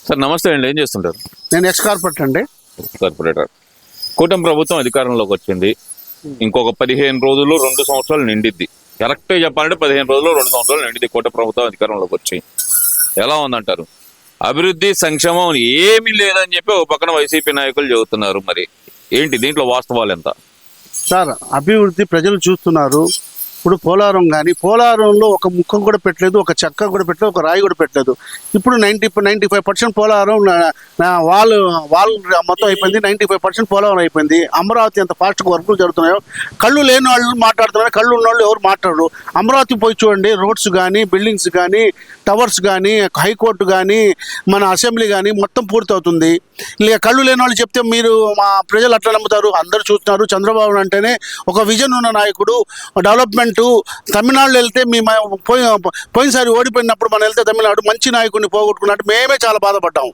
Sir నమస్తే అండి, ఏం చేస్తుంటారు? నేను ఎక్స్ కార్పొరేట్ అండి. కార్పొరేటర్. కూటమి ప్రభుత్వం అధికారంలోకి వచ్చింది. ఇంకొక 15 రోజులు 2 సంవత్సరాలు నిండిద్ది. కరెక్ట్గా చెప్పాలంటే 15 రోజులు 2 సంవత్సరాలు నిండిద్ది కూటమి ప్రభుత్వం అధికారంలోకి వచ్చి. ఎలా ఉందంటారు? అభివృద్ధి సంక్షేమం ఏమీ లేదని చెప్పి ఒక పక్కన వైసీపీ నాయకులు చెబుతున్నారు. మరి ఏంటి దీంట్లో వాస్తవాలు ఎంత? సార్, అభివృద్ధి ప్రజలు చూస్తున్నారు. ఇప్పుడు పోలవరం కానీ పోలవరంలో ఒక ముక్క కూడా పెట్టలేదు, ఒక చెక్క కూడా పెట్టలేదు, ఒక రాయి కూడా పెట్టలేదు. ఇప్పుడు 95% పోలవరం వాళ్ళు మొత్తం అయిపోయింది. 95% పోలవరం అయిపోయింది. అమరావతి ఎంత ఫాస్ట్గా వర్కులు జరుగుతున్నాయో, కళ్ళు లేని వాళ్ళు మాట్లాడుతున్నారు, కళ్ళు ఉన్న వాళ్ళు ఎవరు మాట్లాడరు. అమరావతి పోయి చూడండి, రోడ్స్ కానీ, బిల్డింగ్స్ కానీ, టవర్స్ కానీ, హైకోర్టు కానీ, మన అసెంబ్లీ కానీ మొత్తం పూర్తవుతుంది. ఇక కళ్ళు లేని వాళ్ళు చెప్తే మీరు మా ప్రజలు అట్లా నమ్ముతారు? అందరూ చూస్తున్నారు. చంద్రబాబు అంటేనే ఒక విజన్ ఉన్న నాయకుడు, డెవలప్మెంట్. తమిళనాడులో వెళ్తే పోయినసారి ఓడిపోయినప్పుడు మనం వెళ్తే తమిళనాడు మంచి నాయకుడిని పోగొట్టుకున్నట్టు మేమే చాలా బాధపడ్డాము.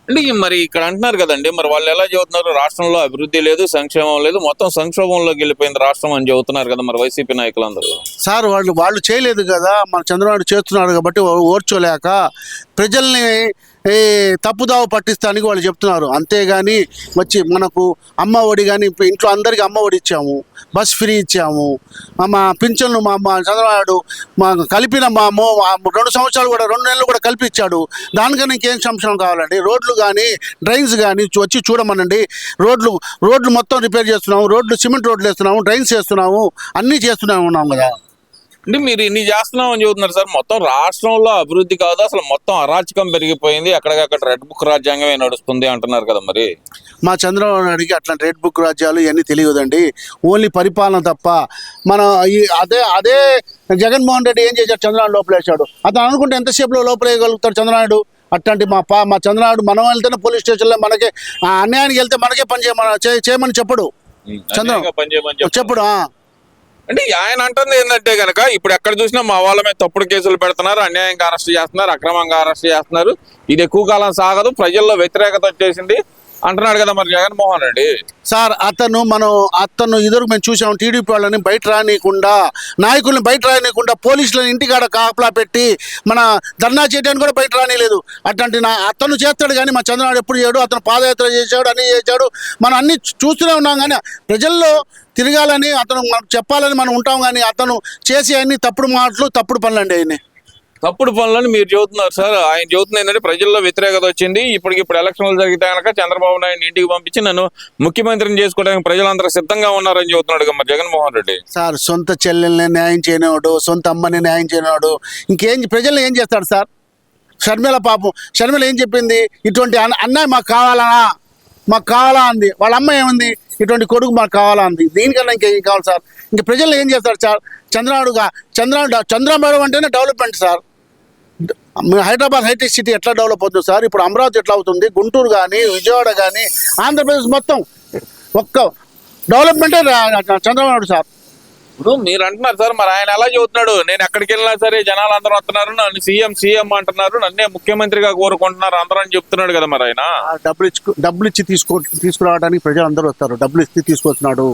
అంటే మరి ఇక్కడ అంటున్నారు కదండి, మరి వాళ్ళు ఎలా చెబుతున్నారు? రాష్ట్రంలో అభివృద్ధి లేదు, సంక్షేమం లేదు, మొత్తం సంక్షోభంలోకి వెళ్ళిపోయింది రాష్ట్రం అని చెబుతున్నారు కదా మరి వైసీపీ నాయకులందరూ. సార్, వాళ్ళు చేయలేదు కదా, మన చంద్రబాబు చేస్తున్నాడు కాబట్టి ఓర్చోలేక ప్రజల్ని తప్పుదావ పట్టిస్తానికి వాళ్ళు చెప్తున్నారు. అంతేగాని వచ్చి మనకు అమ్మ ఒడి కానీ ఇంట్లో అందరికీ అమ్మ ఒడి ఇచ్చాము, బస్ ఫ్రీ ఇచ్చాము, మా పింఛన్లు మా చంద్రబాబు మా కలిపిన 2 సంవత్సరాలు కూడా 2 నెలలు కూడా కలిపి ఇచ్చాడు. దానికన్నా ఇంకేం సంక్షేమం కావాలండి? రోడ్లు కానీ, డ్రైన్స్ కానీ వచ్చి చూడమనండి. రోడ్లు మొత్తం రిపేర్ చేస్తున్నాము, సిమెంట్ రోడ్లు వేస్తున్నాము, డ్రైన్స్ వేస్తున్నాము, అన్నీ చేస్తూనే ఉన్నాము కదా. అంటే మీరు ఇన్ని చేస్తున్నాం అని చెబుతున్నారు సార్. మొత్తం రాష్ట్రంలో అభివృద్ధి కాదు, అసలు మొత్తం అరాచకం పెరిగిపోయింది, అక్కడికక్కడ రెడ్ బుక్ రాజ్యాంగమే నడుస్తుంది అంటున్నారు కదా మరి. మా చంద్రబాబు నాయుడికి అట్లాంటి రెడ్ బుక్ రాజ్యాలు ఇవన్నీ తెలియదండి. ఓన్లీ పరిపాలన తప్ప. మనం అదే జగన్మోహన్ రెడ్డి ఏం చేశాడు? చంద్రబాబు లోపలేశాడు. అతను అనుకుంటే ఎంతసేపులో లోపలేయగలుగుతాడు చంద్రబాబు? అట్లాంటి మా చంద్రబాబు మనం వెళ్తేనే పోలీస్ స్టేషన్లో మనకే అన్యాయానికి వెళ్తే మనకే పని చేయమని చెప్పడు చంద్రబాబు, చెప్పడు. అంటే ఆయన అంటుంది ఏంటంటే కనుక ఇప్పుడు ఎక్కడ చూసినా మా వాళ్ళ మీద తప్పుడు కేసులు పెడుతున్నారు, అన్యాయంగా అరెస్ట్ చేస్తున్నారు, అక్రమంగా అరెస్ట్ చేస్తున్నారు, ఇది ఎక్కువ కాలం సాగదు, ప్రజల్లో వ్యతిరేకత వచ్చేసింది అంటున్నాడు కదా మరి జగన్మోహన్ రెడ్డి. సార్, అతను ఇదివరకు మేము చూసాము, టీడీపీ వాళ్ళని బయట రానియకుండా, నాయకుల్ని బయట రానియకుండా, పోలీసులను ఇంటికాడ కాపలా పెట్టి మన ధర్నా చేయడానికి కూడా బయట రానిలేదు. అట్లాంటి అతను చేస్తాడు కానీ మా చంద్రబాబు ఎప్పుడు చేయడు. అతను పాదయాత్ర చేశాడు, అన్నీ చేశాడు, మనం అన్నీ చూస్తూనే ఉన్నాం. కానీ ప్రజల్లో తిరగాలని, అతను మనకు చెప్పాలని మనం ఉంటాం. కానీ అతను చేసి అన్ని తప్పుడు మాటలు, తప్పుడు పనులండి. ఆయన్ని తప్పుడు పనులని మీరు చెబుతున్నారు సార్. ఆయన చెబుతుంది ఏంటంటే ప్రజల్లో వ్యతిరేకత వచ్చింది, ఇప్పుడు ఎలక్షన్లు జరిగితే కనుక చంద్రబాబు నాయుడు ఇంటికి పంపించి నన్ను ముఖ్యమంత్రిని చేసుకోవడానికి ప్రజలందరూ సిద్ధంగా ఉన్నారని చెబుతున్నాడు మరి జగన్మోహన్ రెడ్డి. సార్, సొంత చెల్లెల్ని న్యాయం చేయనివాడు, సొంత అమ్మని న్యాయం చేయనివాడు ఇంకేం ప్రజల్ని ఏం చేస్తాడు సార్? షర్మిల ఏం చెప్పింది? ఇటువంటి అన్నయ్య మాకు కావాలా అంది. వాళ్ళ అమ్మ ఏముంది? ఇటువంటి కొడుకు మాకు కావాలా అంది. దీనికన్నా ఇంకేం కావాలి సార్? ఇంక ప్రజలు ఏం చేస్తారు సార్? చంద్రబాబు అంటేనే development sir. Hyderabad hitech city ఎట్లా డెవలప్ అవుతుంది సార్? ఇప్పుడు అమరావతి ఎట్లా అవుతుంది? గుంటూరు కానీ, విజయవాడ కానీ, ఆంధ్రప్రదేశ్ మొత్తం ఒక్క డెవలప్మెంటే చంద్రబాబు సార్. ఇప్పుడు మీరు అంటున్నారు సార్, మరి ఆయన ఎలా చెబుతున్నాడు? నేను ఎక్కడికి వెళ్ళినా సరే జనాలు అందరూ వస్తున్నారు, నన్ను సీఎం అంటున్నారు, నన్నే ముఖ్యమంత్రిగా కోరుకుంటున్నారు అందరూ అని చెప్తున్నాడు కదా మరి ఆయన. డబ్బులు ఇచ్చి తీసుకురావడానికి ప్రజలు అందరూ వస్తారు. డబ్బులు ఇచ్చి తీసుకొస్తున్నాడు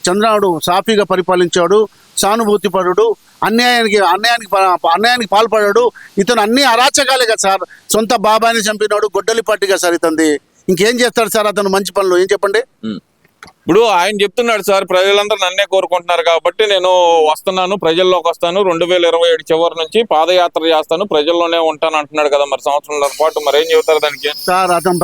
చంద్రబాబు. సాఫీగా పరిపాలించాడు, సానుభూతిపరుడు, అన్యాయానికి పాల్పడాడు. ఇతను అన్ని అరాచకాలే కదా సార్. సొంత బాబాయిని చంపినాడు, గొడ్డలి పట్టిగా సార్ ఇతంది. ఇంకేం చేస్తాడు సార్ అతను మంచి పనులు? ఏం చెప్పండి. ఇప్పుడు ఆయన చెప్తున్నాడు సార్, ప్రజలందరూ నన్నే కోరుకుంటున్నారు కాబట్టి నేను వస్తున్నాను, ప్రజల్లోకి వస్తాను, 2027 చివరి నుంచి పాదయాత్ర చేస్తాను, ప్రజల్లోనే ఉంటాను అంటున్నాడు కదా మరి సంవత్సరాల పాటు. మరి ఏం చెబుతారు దానికి? సార్, అతను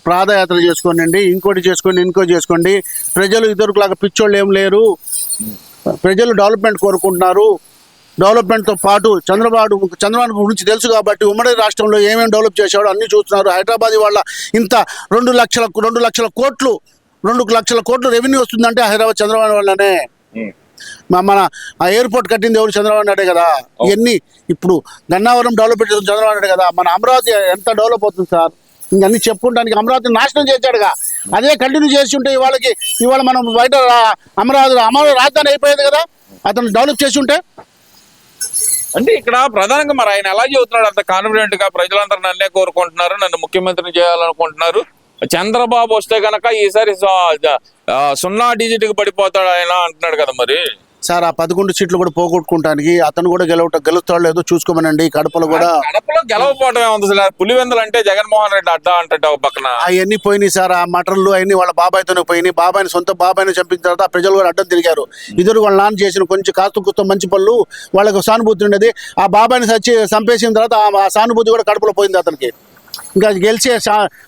పాదయాత్ర చేసుకోండి, ఇంకోటి చేసుకోండి. ప్రజలు ఇద్దరులాగా పిచ్చోళ్ళు ఏం లేరు. ప్రజలు డెవలప్మెంట్ కోరుకుంటున్నారు. డెవలప్మెంట్తో పాటు చంద్రబాబు గురించి తెలుసు కాబట్టి ఉమ్మడి రాష్ట్రంలో ఏమేమి డెవలప్ చేశాడో అన్నీ చూస్తున్నారు. హైదరాబాద్ వాళ్ళ ఇంత 2 లక్షల కోట్లు రెవెన్యూ వస్తుందంటే హైదరాబాద్ చంద్రబాబు వల్లనే. మన ఎయిర్పోర్ట్ కట్టింది ఎవరు? చంద్రబాబు నాయుడే కదా. ఇవన్నీ ఇప్పుడు గన్నావరం డెవలప్ చేసిన చంద్రబాబు నాయుడే కదా. మన అమరావతి ఎంత డెవలప్ అవుతుంది సార్? ఇంకన్నీ చెప్పుకోవడానికి అమరావతి నాశనం చేశాడుగా. అదే కంటిన్యూ చేసి ఉంటే ఇవాళ మనం బయట అమరావతి రాజధాని అయిపోయేది కదా, అతను డెవలప్ చేసి ఉంటే. అంటే ఇక్కడ ప్రధానంగా మరి ఆయన ఎలా చెబుతున్నాడు అంత కాన్ఫిడెంట్ గా? ప్రజలందరూ నన్నే కోరుకుంటున్నారు, నన్ను ముఖ్యమంత్రిని చేయాలనుకుంటున్నారు, చంద్రబాబు వస్తే కనుక ఈసారి 0 డిజిట్ కి పడిపోతాడు ఆయన అంటున్నాడు కదా మరి. సార్ ఆ 11 సీట్లు కూడా పోగొట్టుకుంటానికి అతను కూడా గెలుస్తాడు లేదో చూసుకోమనండి. కడపలో కూడా కడపలో గెలవపోవడం ఏముంది సార్? పులివెందులు అంటే జగన్మోహన్ రెడ్డి అడ్డా అంటే ఒక పక్కన అవన్నీ పోయినాయి సార్. ఆ మటర్లు అవన్నీ వాళ్ళ బాబాయ్తోనే పోయినాయి. బాబాయ్ని సొంత బాబాయ్ని చంపిన తర్వాత ఆ ప్రజలు కూడా అడ్డం తిరిగారు. ఇద్దరు వాళ్ళ నాన్న చేసిన కొంచెం కాస్త మంచి పనులు వాళ్ళకు సానుభూతి ఉండేది. ఆ బాబాయ్ని చంపేసిన తర్వాత ఆ సానుభూతి కూడా కడపలో పోయింది అతనికి. ఇంకా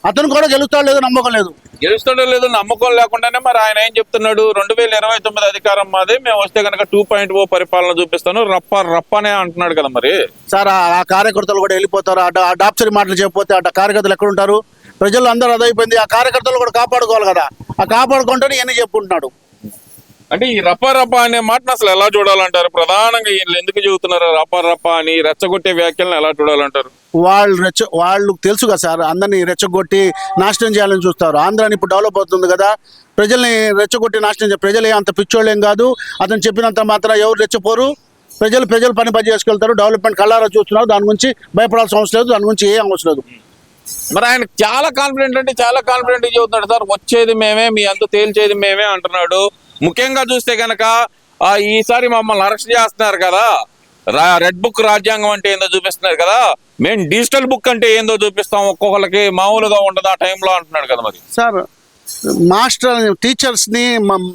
అతను కూడా గెలుస్తాడు లేదో నమ్మకం లేదు. గెలుస్తాడో లేదో నమ్మకం లేకుండానే మరి ఆయన ఏం చెప్తున్నాడు, 2029 అధికారం మాది, మేము వస్తే కనుక 2.0 పరిపాలన చూపిస్తాను రప్పనే అంటున్నాడు కదా. మరి సార్ ఆ కార్యకర్తలు కూడా వెళ్ళిపోతారు. ఆ డాప్చరి మాటలు చెప్పిపోతే ఆ కార్యకర్తలు ఎక్కడ ఉంటారు? ప్రజలు అందరూ అదైపోయింది. ఆ కార్యకర్తలు కూడా కాపాడుకోవాలి కదా. ఆ కాపాడుకుంటేనే ఇవన్నీ చెప్పుకుంటున్నాడు. అంటే ఈ రప్ప అనే మాటను అసలు ఎలా చూడాలంటారు? ప్రధానంగా వీళ్ళు ఎందుకు చెబుతున్నారు రప్ప అని? రెచ్చగొట్టే వ్యాఖ్యలను ఎలా చూడాలంటారు? వాళ్ళు తెలుసు కదా సార్, అందరినీ రెచ్చగొట్టి నాశనం చేయాలని చూస్తారు. ఆంధ్రాని ఇప్పుడు డెవలప్ అవుతుంది కదా, ప్రజల్ని రెచ్చగొట్టి నాశనం ప్రజలు అంత పిచ్చోళ్ళేం కాదు. అతను చెప్పినంత మాత్రం ఎవరు రెచ్చపోరు. ప్రజలు పని చేసుకెళ్తారు. డెవలప్మెంట్ కళ్ళారా చూస్తున్నారు. దాని గురించి భయపడాల్సిన అవసరం లేదు. దాని గురించి ఏం అవసరం లేదు. మరి ఆయన చాలా కాన్ఫిడెంట్ చెబుతున్నాడు సార్. వచ్చేది మేమే, మీ అంత తేల్చేది మేమే అంటున్నాడు. ముఖ్యంగా చూస్తే కనుక ఈసారి మమ్మల్ని అరెస్ట్ చేస్తున్నారు కదా, రెడ్ బుక్ రాజ్యాంగం అంటే ఏందో చూపిస్తున్నారు కదా, మేము డిజిటల్ బుక్ అంటే ఏందో చూపిస్తాం, ఒక్కొక్కరికి మామూలుగా ఉండదు ఆ టైంలో అంటున్నాడు కదా. మరి సార్ టీచర్స్ని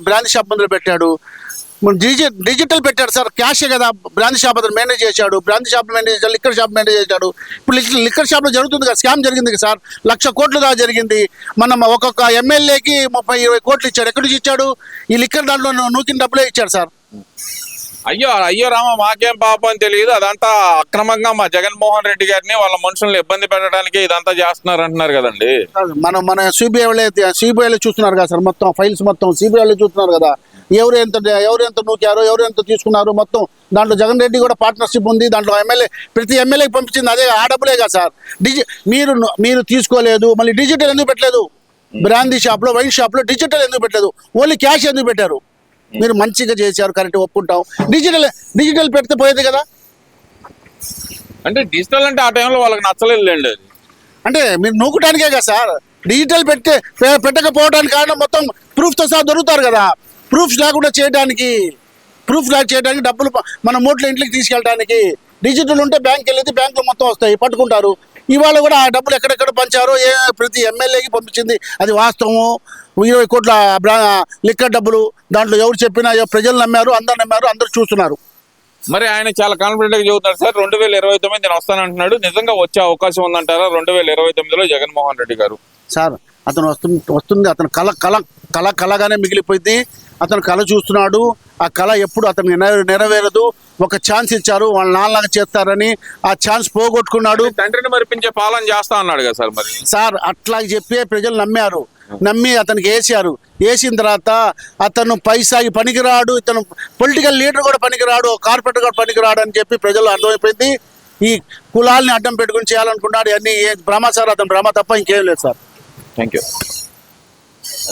బ్రాంచ్ షాప్ ముందు పెట్టాడు. డిజిటల్ పెట్టాడు సార్. క్యాషే కదా బ్రాంచ్ షాప్ అతను మేనేజ్ చేశాడు. బ్రాంచ్ షాప్ మేనేజ్ చేశాడు, లిక్కర్ షాప్ మేనేజ్ చేశాడు. ఇప్పుడు లిక్కర్ షాప్లో జరుగుతుంది కదా, స్కామ్ జరిగింది కదా సార్. 1,00,000 కోట్లు దాకా జరిగింది. మనం ఒక్కొక్క ఎమ్మెల్యేకి 30-20 కోట్లు ఇచ్చాడు. ఎక్కడి నుంచి ఇచ్చాడు? ఈ లిక్కర్ దాంట్లో నూకిన డబ్బులే ఇచ్చాడు సార్. అయ్యో రామ, మాకేం పాపం అని తెలియదు. అదంతా అక్రమంగా మా జగన్మోహన్ రెడ్డి గారిని వాళ్ళ మనుషులను ఇబ్బంది పెట్టడానికి ఇదంతా చేస్తున్నారు అంటున్నారు కదండి. మన సిబిఐలో చూస్తున్నారు కదా సార్. మొత్తం ఫైల్స్ మొత్తం సిబిఐలో చూస్తున్నారు కదా. ఎవరు ఎంత నూకారు, ఎవరు ఎంత తీసుకున్నారు మొత్తం. దాంట్లో జగన్ రెడ్డి కూడా పార్ట్నర్షిప్ ఉంది. దాంట్లో ప్రతి ఎమ్మెల్యేకి పంపించింది అదే ఆ డబ్బులే కదా సార్. మీరు తీసుకోలేదు. మళ్ళీ డిజిటల్ ఎందుకు పెట్టలేదు? బ్రాందీ షాప్లో, వైన్ షాప్లో డిజిటల్ ఎందుకు పెట్టలేదు? ఓన్లీ క్యాష్ ఎందుకు పెట్టారు? మీరు మంచిగా చేశారు, కరెక్ట్ ఒప్పుకుంటాం. డిజిటల్ పెడితే పోయేది కదా. అంటే డిజిటల్ అంటే ఆ టైంలో వాళ్ళకి నచ్చలేదులేండి. అది అంటే మీరు నూకటానికే కదా సార్. డిజిటల్ పెట్టకపోవడానికి కారణం మొత్తం ప్రూఫ్తో సహా దొరుకుతారు కదా. ప్రూఫ్స్ లేకుండా చేయడానికి డబ్బులు మన మూట్లో ఇంట్లోకి తీసుకెళ్ళడానికి. డిజిటల్ ఉంటే బ్యాంక్ వెళ్ళేది, బ్యాంకులో మొత్తం వస్తాయి, పట్టుకుంటారు. ఇవాళ కూడా ఆ డబ్బులు ఎక్కడెక్కడ పంచారో ప్రతి ఎమ్మెల్యేకి పంపించింది అది వాస్తవము. 20 కోట్ల లిక్కర్ డబ్బులు దాంట్లో ఎవరు చెప్పినా ప్రజలు నమ్మారు, అందరూ చూస్తున్నారు. మరి ఆయన చాలా కాన్ఫిడెంట్ గా చెబుతున్నాడు సార్. 2029 నేను వస్తానంటున్నాడు. నిజంగా వచ్చే అవకాశం ఉందంటారా 2029లో జగన్మోహన్ రెడ్డి గారు? సార్ అతను వస్తుంది. అతను కళగానే మిగిలిపోయింది. అతను కళ చూస్తున్నాడు. ఆ కళ ఎప్పుడు అతనికి నెరవేరదు. ఒక ఛాన్స్ ఇచ్చారు, వాళ్ళ నాన్నలాగా చేస్తారని ఆ ఛాన్స్ పోగొట్టుకున్నాడు. తండ్రిని మరిపించే పాలన చేస్తా అన్నాడు కదా సార్. మరి సార్ అట్లా చెప్పి ప్రజలు నమ్మి అతనికి వేసిన తర్వాత అతను పైసాగి పనికిరాడు, ఇతను పొలిటికల్ లీడర్ కూడా పనికిరాడు, కార్పొరేటర్ కూడా పనికిరాడు అని చెప్పి ప్రజలు అర్థమైపోయింది. ఈ కులాల్ని అడ్డం పెట్టుకుని చేయాలనుకున్నాడు. అన్ని భ్రమ సార్. అతను భ్రమ తప్ప ఇంకేం లేదు సార్. Thank you.